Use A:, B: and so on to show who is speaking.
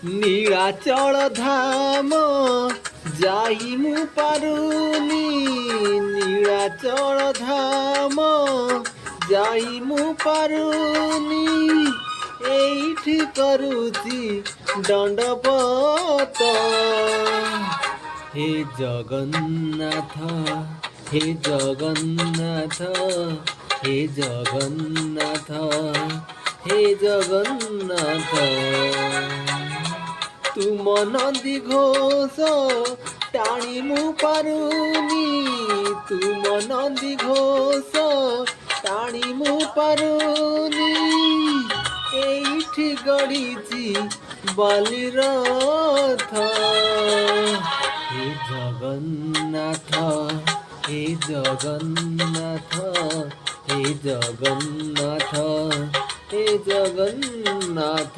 A: नीलाचल धाम जाई मु पारुनी नीलाचल धाम जाई मु पारुनी एइठी करूची दंडपत हे जगन्नाथ हे जगन्नाथ हे जगन्नाथ हे जगन्नाथ तुम नंदी घोष टाणी मु पारुनी तुम नंदी घोष टाणी मु पारुनी एइठी गड़ीची बालीरथ हे जगन्नाथ हे जगन्नाथ हे जगन्नाथ हे जगन्नाथ।